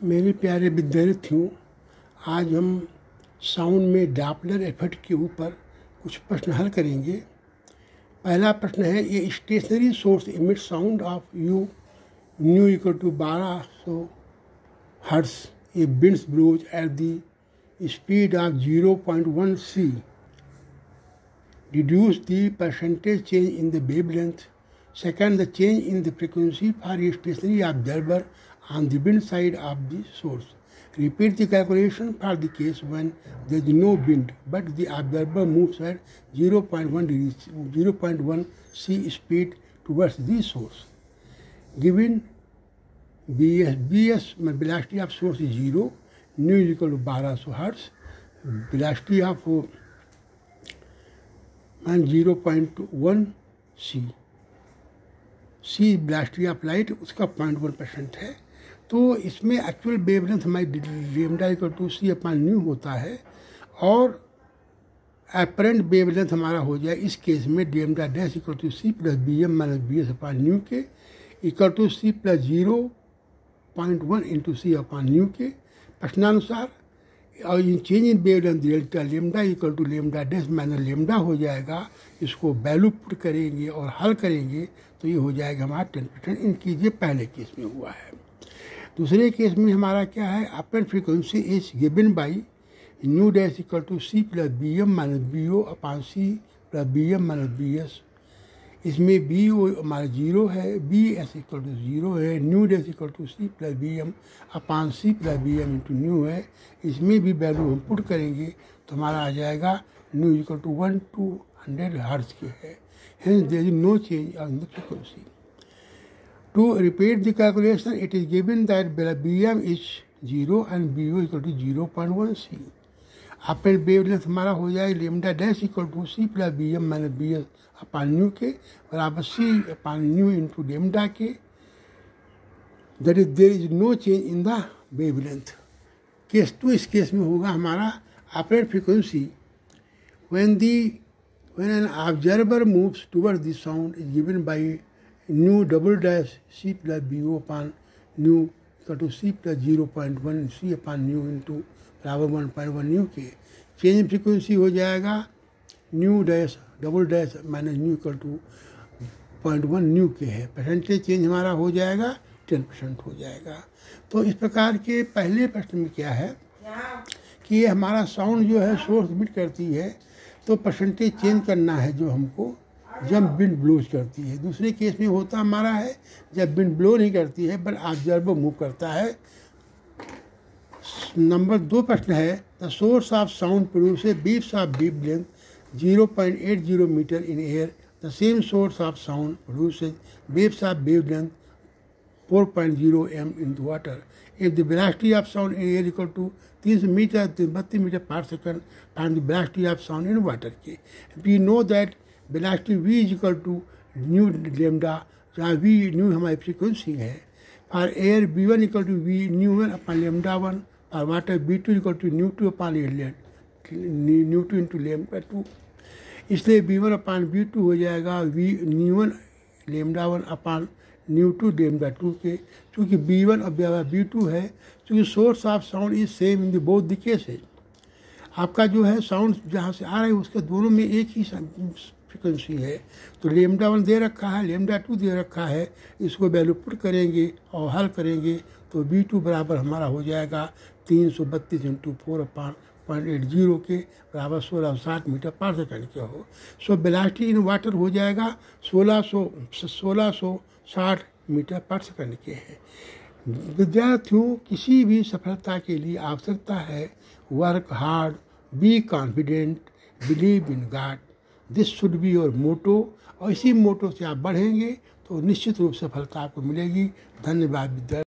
मेरे प्यारे विद्यार्थियों, आज हम साउंड में डॉपलर इफेक्ट के ऊपर कुछ प्रश्न हल करेंगे। पहला प्रश्न है, ये stationary source emit sound of you nu equal to 1200 hertz a winds blows at the speed of 0.1 c. Deduce the percentage change in the wavelength. Second, the change in the frequency for a stationary observer on the wind side of the source. Repeat the calculation for the case when there is no wind, but the observer moves at 0.1 c speed towards the source. Given Bs velocity of source is 0, nu is equal to 1200 Hz, velocity of 0.1 c. C velocity of light उसका 0.1% है। तो इसमें actual wavelength हमारी lambda equal to C upon nu होता है और apparent wavelength हमारा हो जाए इस केस में lambda dash equal to C plus B M minus B S upon nu के equal to C plus 0.1 into C upon nu के प्रश्नानुसार। और इन change in wavelength delta lambda equal to lambda dash minus lambda हो जाएगा। इसको value put करेंगे और हल करेंगे तो ये हो जाएगा हमारा 10%। इन कीजिए पहले केस में हुआ है। दूसरे केस में हमारा क्या है, apparent frequency is given by nu dash equal to C plus B M minus B O upon C plus B M minus B S. इसमें बी ओ हमारा 0 है, बी एस इक्वल टू 0 है, nu dash equal to C plus B M upon C plus B M into nu है। इसमें भी value हम put करेंगे तो हमारा आ जाएगा nu equal to 1 to 100 hertz के है। Hence there is no change in the frequency. To repeat the calculation, it is given that Bm is 0 and Bo equal to 0.1 c. अपने वेवलेंथ हमारा हो जाएगा lambda dash equal to C plus B M minus B S upon nu के बराबर C upon nu into lambda के। That is there is no change in the wavelength. Case two, इस case में होगा हमारा apparent frequency when an observer moves towards the sound is given by nu double dash c plus bo upon nu equal to c plus 0.1 c upon nu into बराबर 1.1 new के। Change frequency हो जाएगा nu dash double dash minus nu equal to 0.1 nu के है। Percentage change हमारा हो जाएगा 10% हो जाएगा। तो इस प्रकार के पहले प्रश्न में क्या है कि ये हमारा साउंड जो है सोर्स इमिट करती है तो परसेंटेज चेंज करना है जो हमको जब विंड ब्लोज करती है। दूसरे केस में होता हमारा है जब विंड ब्लो नहीं करती है बट ऑब्जर्वर मूव करता है। नंबर 2 प्रश्न है, the source of sound produce beeps of wavelength 0.80 metre in air. The same source of sound produce waves of wavelength 4.0 m in water. If the velocity of sound in air equal to 300 metre 32 metre per second, find the velocity of sound in water के। We know that velocity v is equal to nu lambda, जहाँ v nu हमारी frequency है। For air b1 equal to v nu 1 upon lambda 1। For water b2 equal to nu 2 upon nu 2 into lambda 2। इसलिए b1 upon b2 हो जाएगा v nu 1 lambda 1 upon nu 2 lambda 2 के। चूँकि b1 और b2 है, चूँकि source of sound is same in the both the cases. आपका जो है साउंड जहाँ से आ रहा है उसके दोनों में एक ही फ्रिक्वेंसी है। तो लेमडा 1 दे रखा है, लेमडा 2 दे रखा है। इसको वैल्यू पुट करेंगे और हल करेंगे तो b2 बराबर हमारा हो जाएगा 332 इंटू 4 अपॉन 0.80 के बराबर 1660 मीटर पर सेकंड के हो। सो वेलोसिटी इन वाटर हो जाएगा 1660 मीटर पर सेकंड के है। विद्यार्थियों, किसी भी सफलता के लिए आवश्यकता है work hard, be confident, believe in God. This should be your motto. और इसी मोटो से आप बढ़ेंगे तो निश्चित रूप से सफलता आपको मिलेगी। धन्यवाद विद्यार्थी।